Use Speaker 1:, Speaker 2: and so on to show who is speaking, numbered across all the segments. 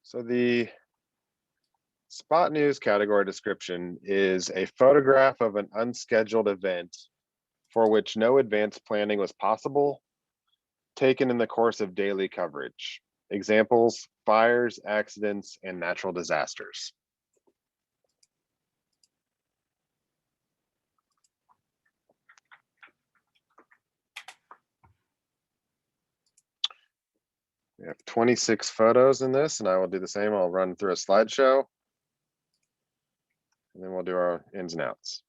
Speaker 1: So the spot news category description is a photograph of an unscheduled event for which no advanced planning was possible, taken in the course of daily coverage. Examples: fires, accidents, and natural disasters. We have 26 photos in this, and I will do the same. I'll run through a slideshow, and then we'll do our ins and outs.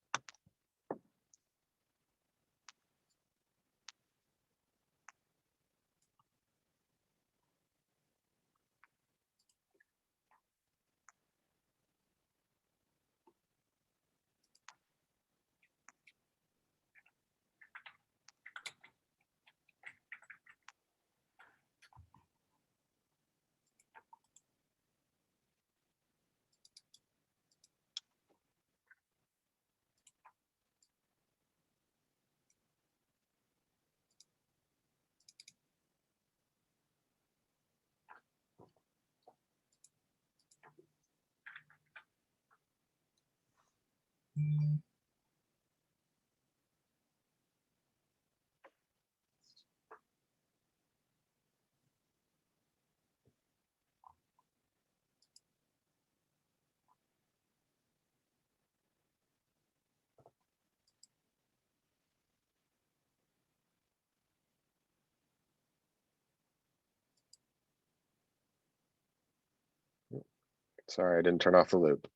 Speaker 1: Sorry, I didn't turn off the loop.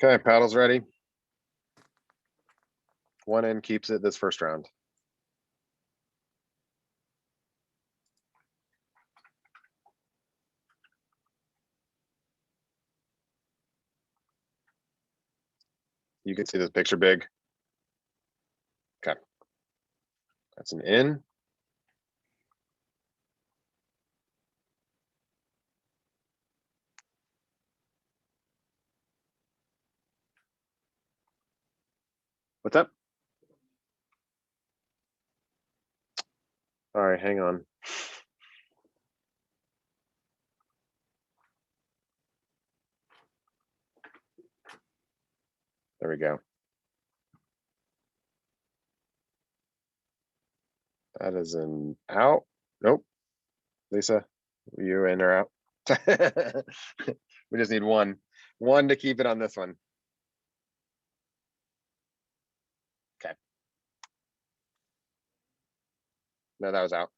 Speaker 1: Okay, paddles ready. One in keeps it this first round. You can see this picture big. Okay, that's an in. What's up? All right, hang on. There we go. That is an out. Nope. Lisa, you in or out? We just need one to keep it on this one. Okay. No, that was out.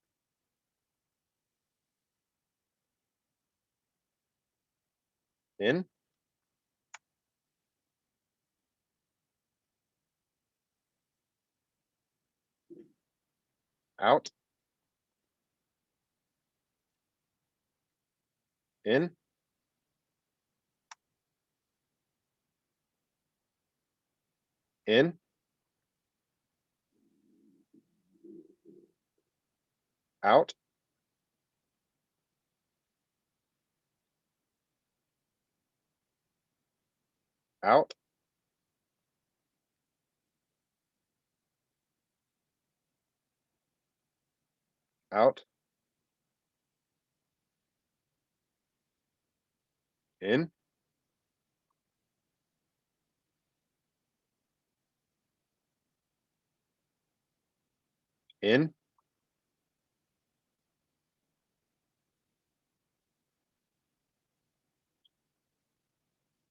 Speaker 1: In. Out. In. In. Out. Out. Out. In. In.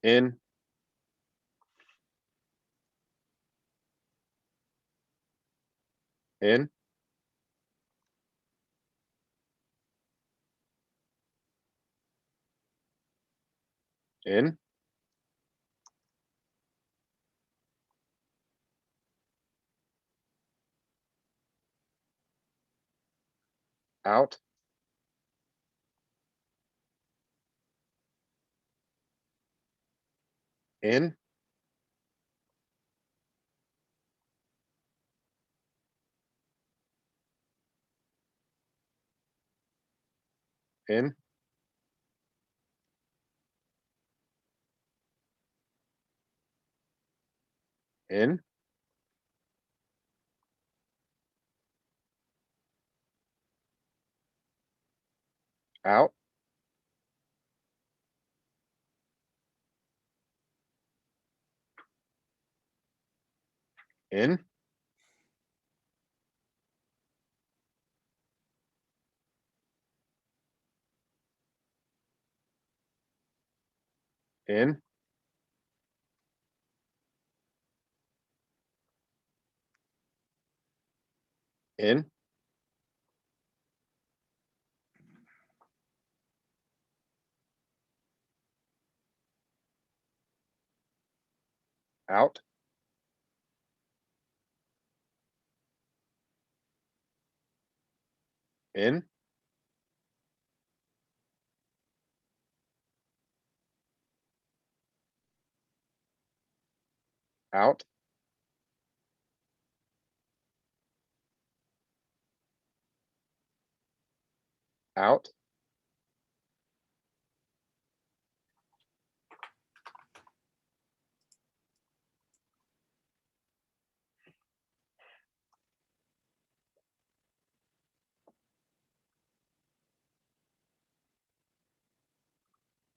Speaker 1: In. In. In. Out. In. In. In. Out. In. In. In. Out. In. Out. Out.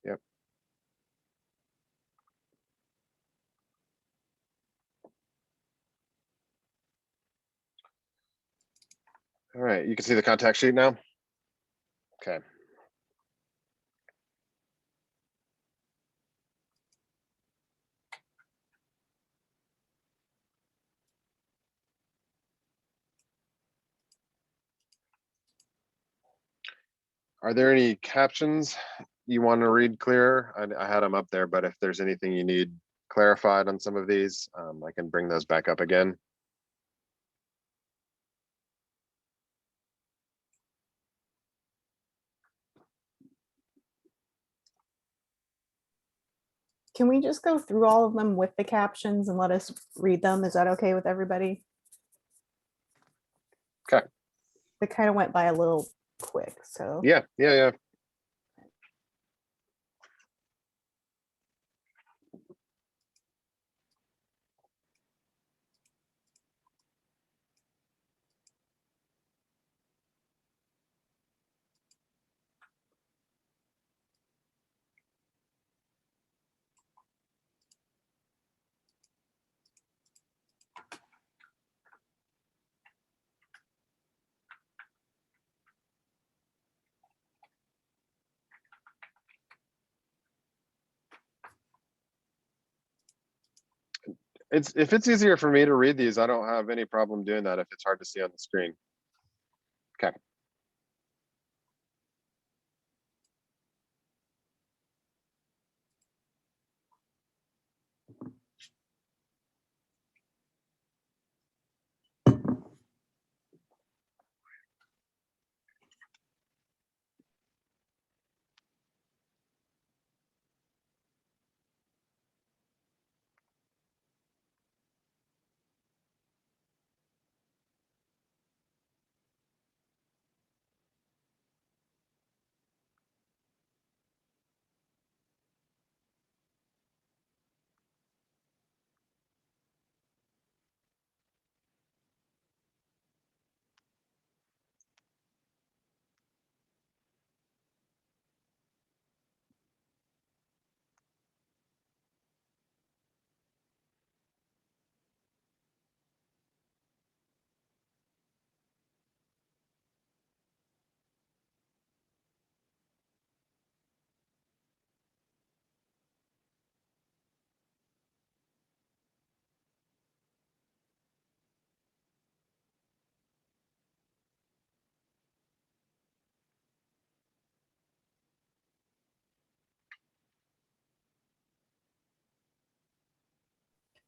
Speaker 1: Yep. All right, you can see the contact sheet now. Okay. Are there any captions you want to read clearer? I had them up there, but if there's anything you need clarified on some of these, I can bring those back up again.
Speaker 2: Can we just go through all of them with the captions and let us read them? Is that okay with everybody?
Speaker 1: Okay.
Speaker 2: It kind of went by a little quick, so.
Speaker 1: Yeah. If it's easier for me to read these, I don't have any problem doing that if it's hard to see on the screen. Okay.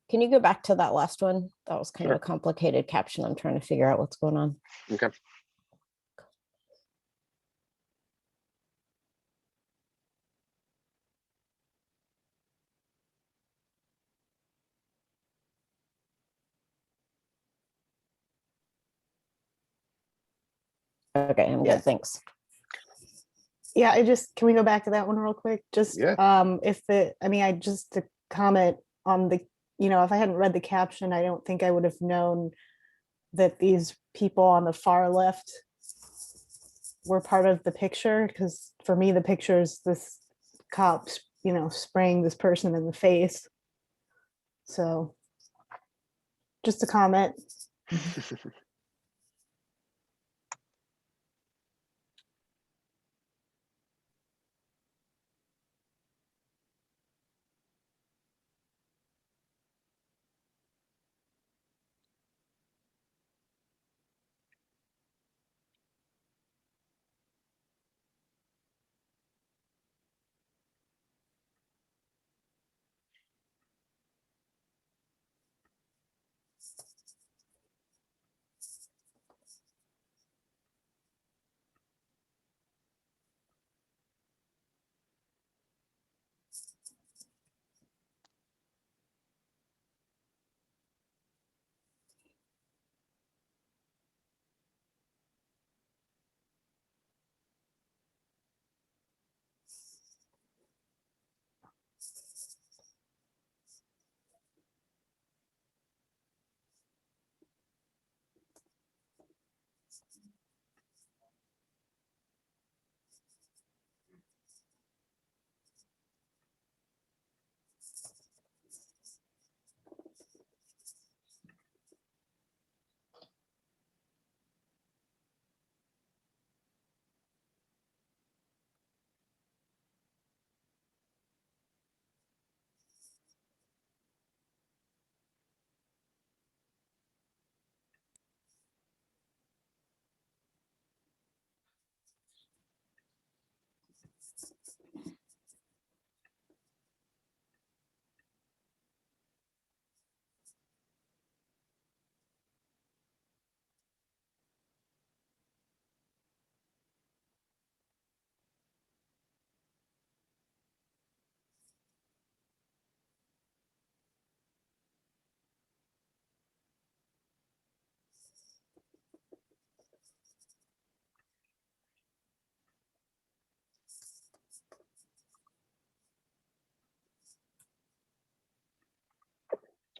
Speaker 3: Can you go back to that last one? That was kind
Speaker 1: Sure.
Speaker 3: of a complicated caption. I'm trying to figure out what's going on.
Speaker 1: Okay.
Speaker 3: Okay, I'm
Speaker 2: Yeah.
Speaker 3: good. Thanks.
Speaker 2: Yeah, can we go back to that one real quick? Just
Speaker 1: Yeah.
Speaker 2: I just to comment on the, if I hadn't read the caption, I don't think I would have known that these people on the far left were part of the picture, because for me, the picture is this cop, you know, spraying this person in the face. So just a comment.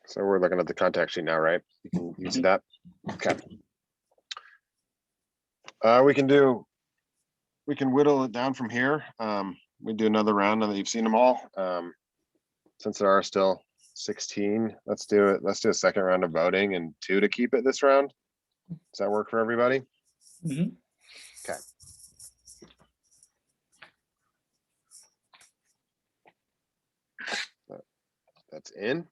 Speaker 1: So we're looking at the contact sheet now, right? You can see that? Okay. We can whittle it down from here. We do another round now that you've seen them all. Since there are still 16, let's do it. Let's do a second round of voting and 2 to keep it this round. Does that work for everybody?
Speaker 4: Mhm.
Speaker 1: Okay. That's in.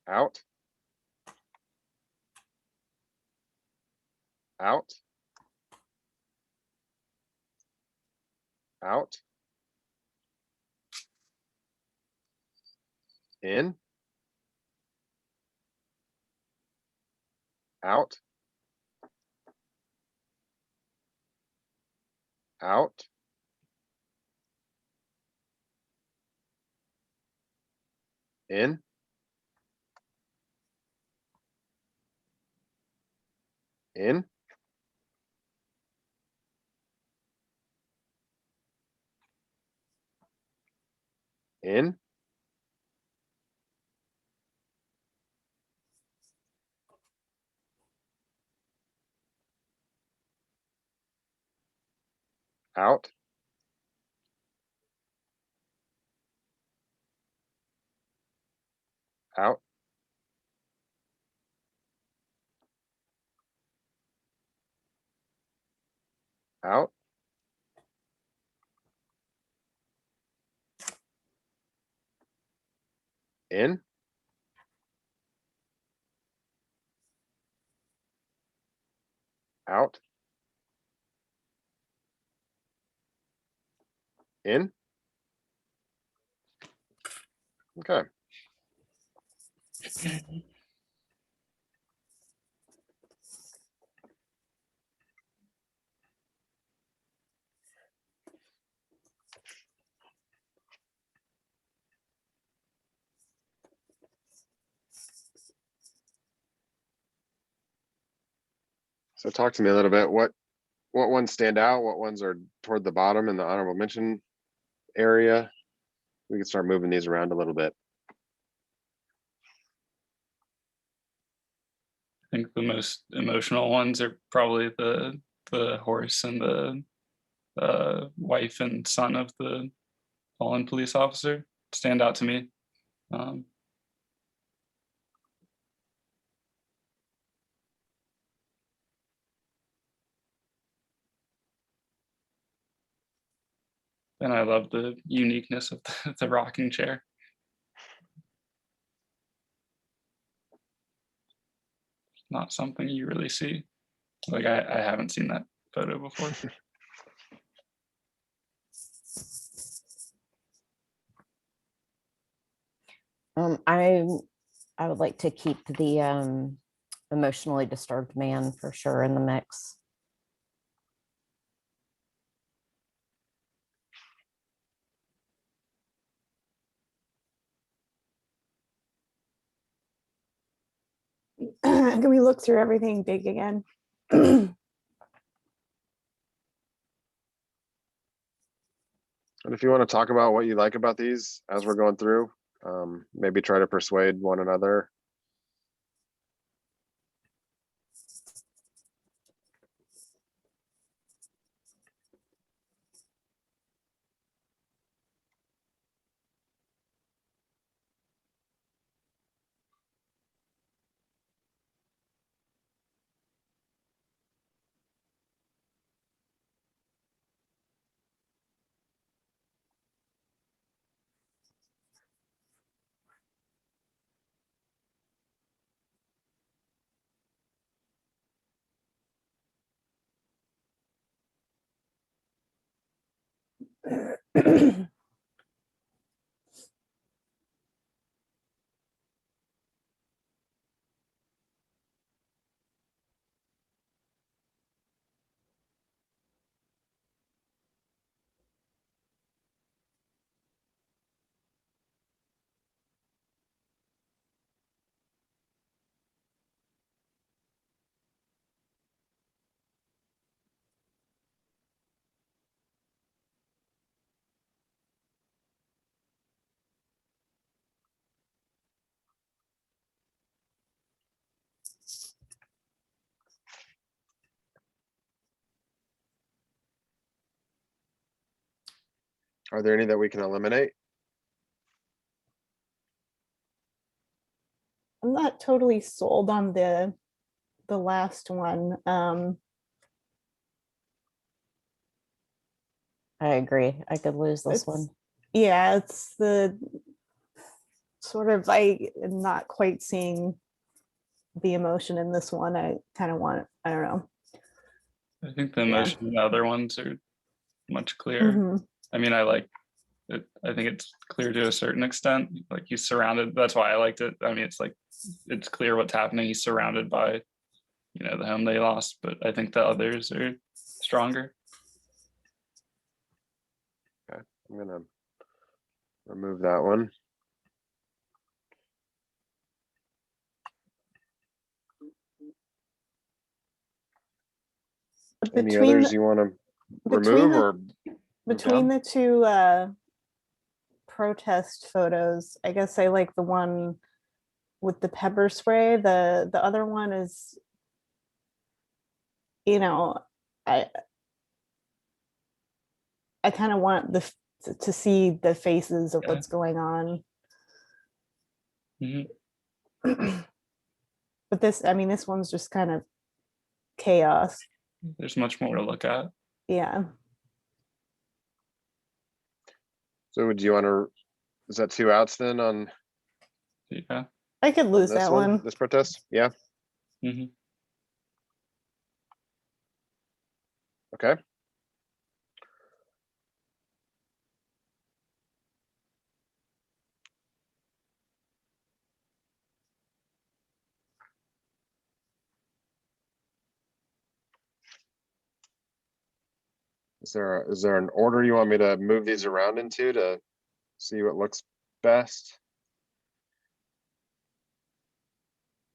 Speaker 1: Out. Out. Out. In. Out. Out. In. In. In. Out. Out. Out. In. Out. In. Okay. So talk to me a little bit. What ones stand out? What ones are toward the bottom in the honorable mention area? We can start moving these around a little bit.
Speaker 4: I think the most emotional ones are probably the horse and the wife and son of the fallen police officer stand out to me. And I love the uniqueness of the rocking chair. Not something you really see. Like I haven't seen that photo before.
Speaker 3: I would like to keep the emotionally disturbed man for sure in the mix.
Speaker 2: Can we look through everything big again?
Speaker 1: And if you want to talk about what you like about these as we're going through, maybe try to persuade one another. Are there any that we can eliminate?
Speaker 2: I'm not totally sold on the last one.
Speaker 3: I agree. I could lose this
Speaker 2: It's-
Speaker 3: one.
Speaker 2: Yeah, it's the sort of, I am not quite seeing the emotion in this one. I kind of want, I don't know.
Speaker 4: I think the
Speaker 2: Yeah.
Speaker 4: emotion in the other ones are much clearer.
Speaker 2: Mhm.
Speaker 4: I mean, I like it. I think it's clear to a certain extent. Like he's surrounded. That's why I liked it. I mean, it's like it's clear what's happening. He's surrounded by, the home they lost. But I think the others are stronger.
Speaker 1: Okay, I'm gonna remove that one. Any
Speaker 2: Between
Speaker 1: others
Speaker 2: the,
Speaker 1: you want to
Speaker 2: between
Speaker 1: remove
Speaker 2: the,
Speaker 1: or move
Speaker 2: between
Speaker 1: down?
Speaker 2: the two protest photos, I guess I like the one with the pepper spray. The other one is, I kind of want to see the faces of
Speaker 4: Yeah.
Speaker 2: what's going on.
Speaker 4: Mhm.
Speaker 2: But this, I mean, this one's just kind of chaos.
Speaker 4: There's much more to look at.
Speaker 2: Yeah.
Speaker 1: So would you want to, is that 2 outs then on
Speaker 4: Yeah.
Speaker 2: I could lose
Speaker 1: this
Speaker 2: that
Speaker 1: one,
Speaker 2: one.
Speaker 1: this protest? Yeah,
Speaker 4: hmm
Speaker 1: okay. Is there an order you want me to move these around into to see what looks best?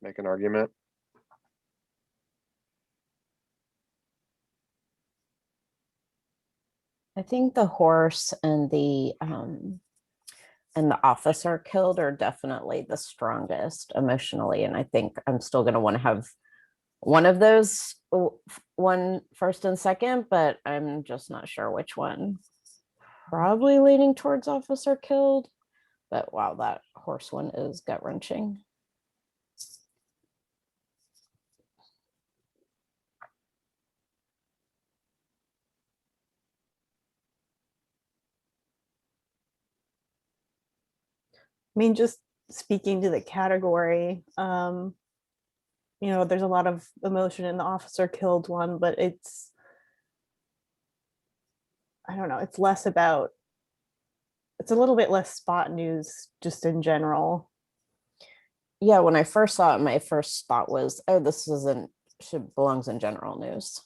Speaker 1: Make an argument?
Speaker 3: I think the horse and the officer killed are definitely the strongest emotionally, and I think I'm still going to want to have one of those, one first and second, but I'm just not sure which one. Probably leaning towards officer killed, but wow, that horse one is gut wrenching.
Speaker 2: I mean, just speaking to the category, you know, there's a lot of emotion in the officer killed one, but it's, I don't know, it's less about, it's a little bit less spot news just in general.
Speaker 3: Yeah, when I first saw it, my first thought was, oh, this belongs in general news.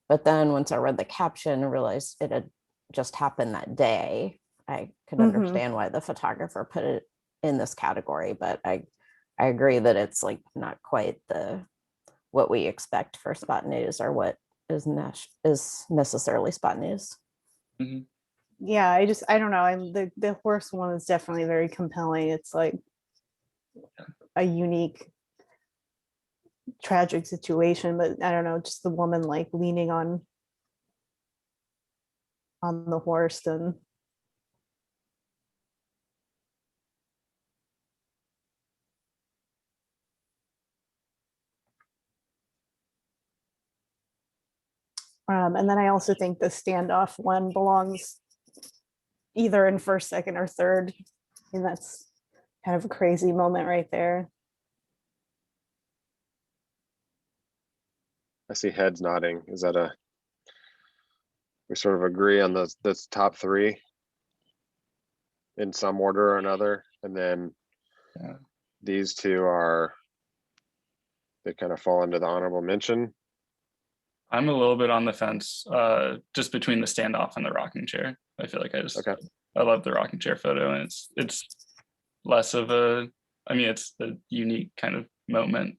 Speaker 3: But then once I read the caption and realized it had just happened that day, I could understand why the photographer put it in this category. But I agree that it's like not quite what we expect for spot news or what is necessarily spot news.
Speaker 4: Mhm.
Speaker 2: Yeah, I don't know. The horse one is definitely very compelling. It's like a unique tragic situation, but I don't know, just the woman like leaning on the horse and and then I also think the standoff one belongs either in first, second, or third. And that's kind of a crazy moment right there.
Speaker 1: I see heads nodding. Is that we sort of agree on those top three in some order or another, and then
Speaker 4: Yeah.
Speaker 1: these two they kind of fall into the honorable mention.
Speaker 4: I'm a little bit on the fence, just between the standoff and the rocking chair. I feel like
Speaker 1: Okay.
Speaker 4: I love the rocking chair photo, and it's less of it's a unique kind of moment,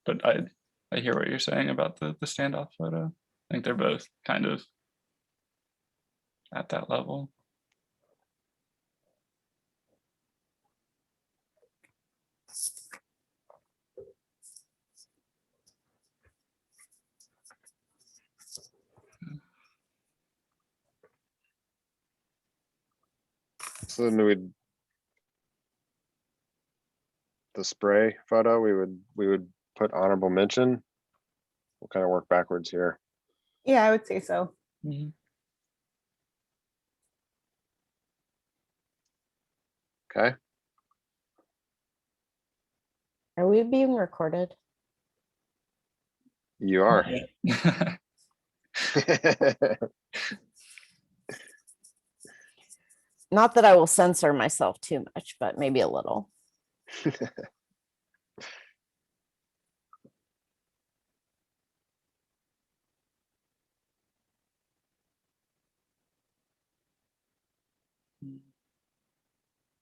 Speaker 4: but I hear what you're saying about the standoff photo. I think they're both kind of at that level.
Speaker 1: So then the spray photo, we would put honorable mention. We'll kind of work backwards here.
Speaker 2: Yeah, I would say so.
Speaker 4: Mhm.
Speaker 1: Okay.
Speaker 3: Are we being recorded?
Speaker 1: You are.
Speaker 3: Not that I will censor myself too much, but maybe a little.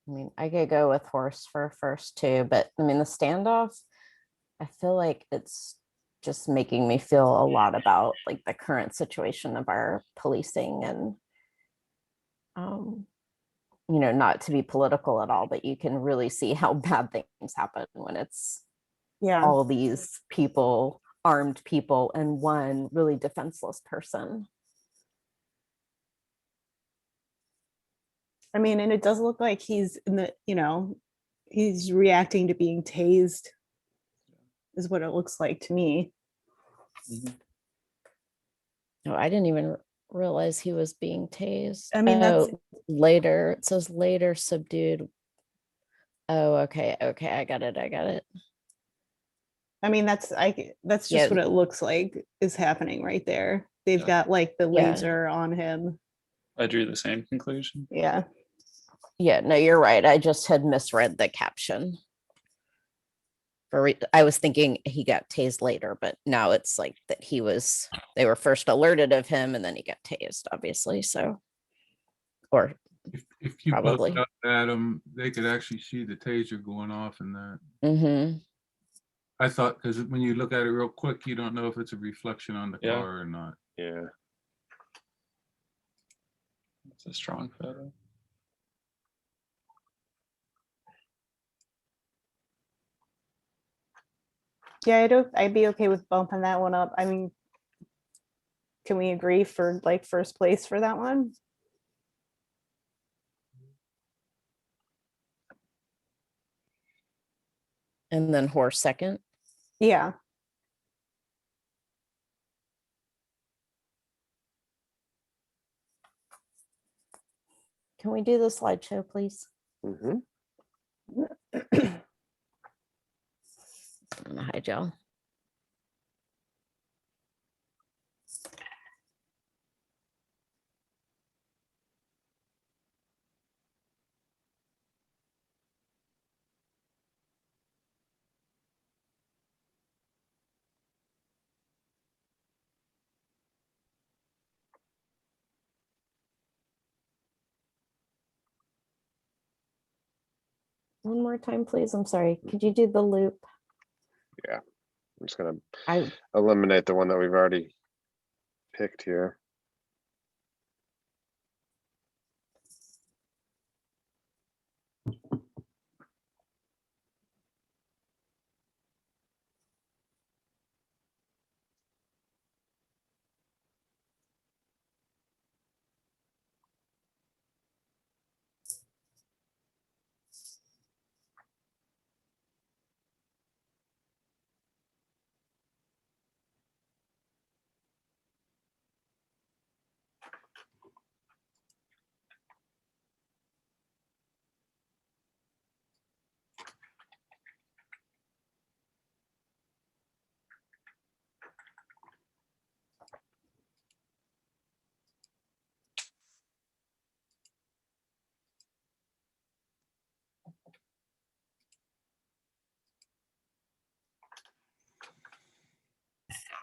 Speaker 3: I mean, I could go with horse for first two, but I mean, the standoff, I feel like it's just making me feel a lot about like the current situation of our policing and, not to be political at all, but you can really see how bad things happen when it's
Speaker 2: Yeah.
Speaker 3: all these people, armed people, and one really defenseless person.
Speaker 2: I mean, and it does look like he's in he's reacting to being tased, is what it looks like to me.
Speaker 4: Mhm.
Speaker 3: No, I didn't even realize he was being tased.
Speaker 2: I mean, that's
Speaker 3: later. It says later subdued. Oh, okay. Okay, I got it.
Speaker 2: I mean, that's just
Speaker 3: Yeah.
Speaker 2: what it looks like is happening right there. They've
Speaker 4: Yeah.
Speaker 2: got like the
Speaker 3: Yeah.
Speaker 2: laser on him.
Speaker 4: I drew the same conclusion.
Speaker 2: Yeah.
Speaker 3: Yeah, no, you're right. I just had misread the caption. I was thinking he got tased later, but now it's like that they were first alerted of him and then he got tased, obviously. So, or
Speaker 5: If you
Speaker 3: Probably.
Speaker 5: look up at them, they could actually see the taser going off in that.
Speaker 3: mhm.
Speaker 5: I thought, because when you look at it real quick, you don't know if it's a reflection on the
Speaker 4: Yeah.
Speaker 5: car or not.
Speaker 1: Yeah.
Speaker 4: It's a strong photo.
Speaker 2: Yeah, I'd be okay with bumping that one up. I mean, can we agree for like first place for that one?
Speaker 3: And then horse second.
Speaker 2: Yeah.
Speaker 3: Can we do the slideshow, please?
Speaker 1: Mhm.
Speaker 3: I'm gonna hide y'all. One more time, please. I'm sorry. Could you do the loop?
Speaker 1: I'm just gonna
Speaker 3: I
Speaker 1: eliminate the one that we've already picked here.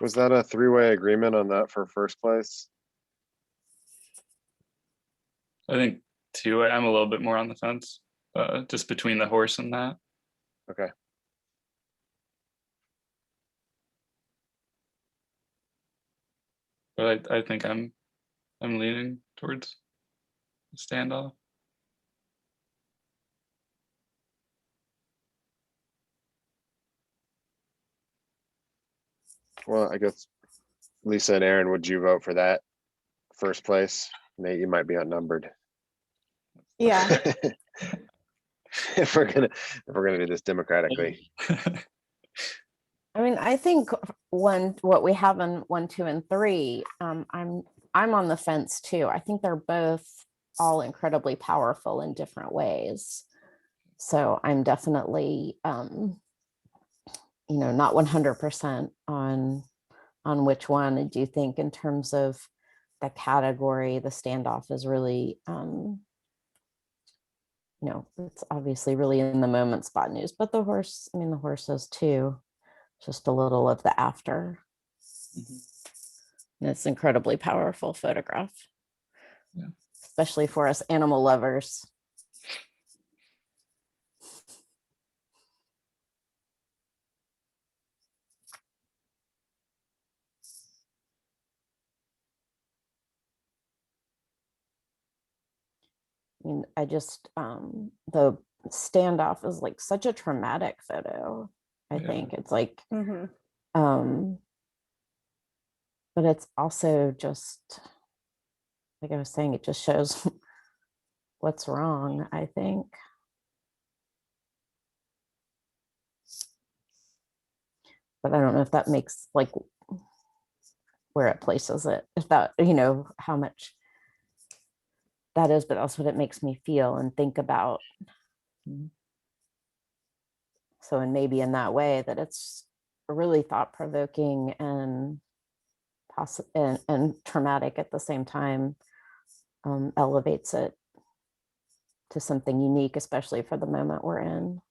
Speaker 1: Was that a three-way agreement on that for first place?
Speaker 4: I think two, I'm a little bit more on the fence, just between the horse and that.
Speaker 1: Okay.
Speaker 4: But I think I'm leaning towards the standoff.
Speaker 1: Well, I guess Lisa and Aaron, would you vote for that first place? Nate, you might be outnumbered.
Speaker 2: Yeah.
Speaker 1: If we're gonna do this democratically.
Speaker 3: I mean, I think what we have in 1, 2, and 3, I'm on the fence too. I think they're both all incredibly powerful in different ways. So I'm definitely, not 100% on which one. I do think in terms of the category, the standoff is really, it's obviously really in the moment spot news, but the horse is too. Just a little of the after. And it's incredibly powerful photograph.
Speaker 4: Yeah.
Speaker 3: Especially for us animal lovers. I mean, I just, the standoff is like such a traumatic photo. I think it's like,
Speaker 2: Mhm.
Speaker 3: but it's also just, like I was saying, it just shows what's wrong, I think. But I don't know if that makes like where it places it, if that, how much that is, but that's what it makes me feel and think about. So, and maybe in that way that it's really thought-provoking and and traumatic at the same time, elevates it to something unique, especially for the moment we're in.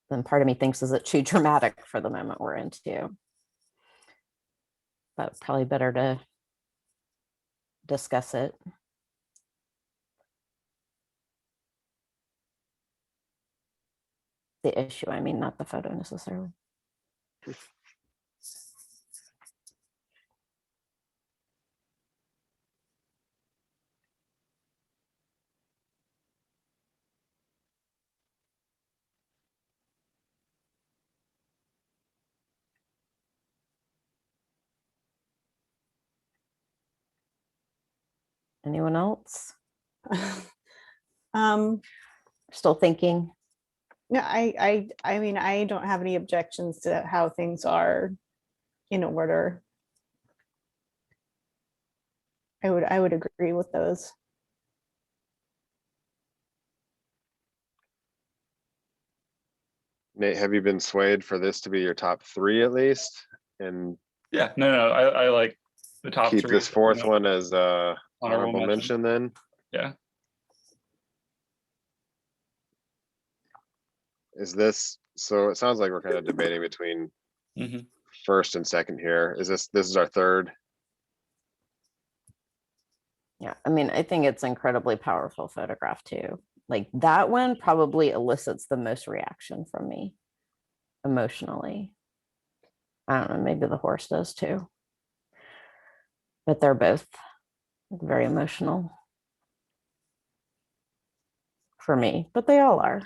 Speaker 3: Then part of me thinks, is it too dramatic for the moment we're in too? But probably better to discuss it. The issue, I mean, not the photo necessarily. Anyone else?
Speaker 2: Um,
Speaker 3: Still thinking?
Speaker 2: yeah, I mean, I don't have any objections to how things are in order. I would agree with those.
Speaker 1: Nate, have you been swayed for this to be your top three at least? And
Speaker 4: Yeah, no, I like the top
Speaker 1: keep
Speaker 4: three.
Speaker 1: this fourth one as honorable
Speaker 4: mention.
Speaker 1: mention then?
Speaker 4: Yeah,
Speaker 1: Is this, so it sounds like we're kind of debating between
Speaker 4: mhm.
Speaker 1: first and second here. Is this is our third?
Speaker 3: Yeah, I mean, I think it's incredibly powerful photograph too. Like that one probably elicits the most reaction from me emotionally. I don't know, maybe the horse does too. But they're both very emotional for me, but they all are.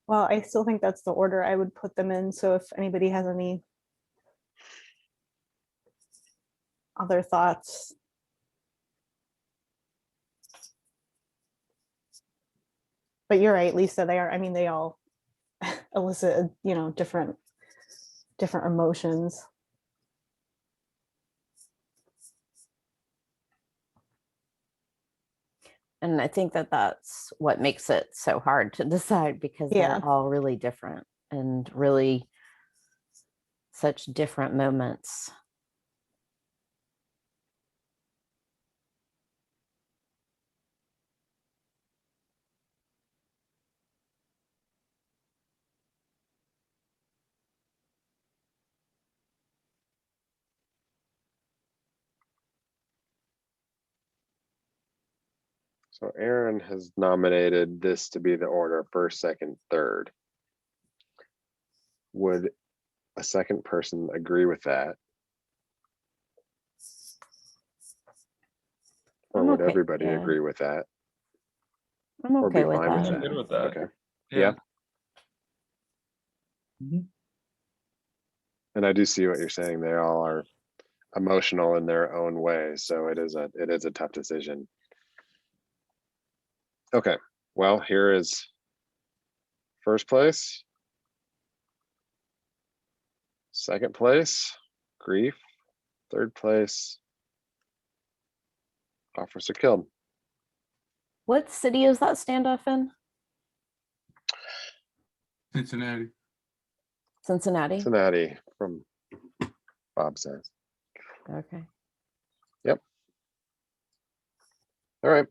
Speaker 2: Well, I still think that's the order I would put them in. So if anybody has any other thoughts. But you're right, Lisa, they are, I mean, they all elicit, you know, different emotions.
Speaker 3: And I think that that's what makes it so hard to decide because
Speaker 2: Yeah.
Speaker 3: they're all really different and really such different moments.
Speaker 1: So Erin has nominated this to be the order first, second, third. Would a second person agree with that? Or
Speaker 3: I'm
Speaker 1: would
Speaker 3: okay,
Speaker 1: everybody
Speaker 3: yeah.
Speaker 1: agree with that?
Speaker 3: I'm
Speaker 1: Or be
Speaker 3: okay with
Speaker 1: fine with
Speaker 3: that.
Speaker 4: I'm good with that.
Speaker 1: Okay. Yeah.
Speaker 4: Mhm.
Speaker 1: And I do see what you're saying. They all are emotional in their own way. So it is a tough decision. Okay. Well, here is first place. Second place, grief. Third place, officer killed.
Speaker 3: What city is that standoff in?
Speaker 5: Cincinnati.
Speaker 3: Cincinnati?
Speaker 1: Cincinnati, from Bob says.
Speaker 3: Okay.
Speaker 1: Yep. All right.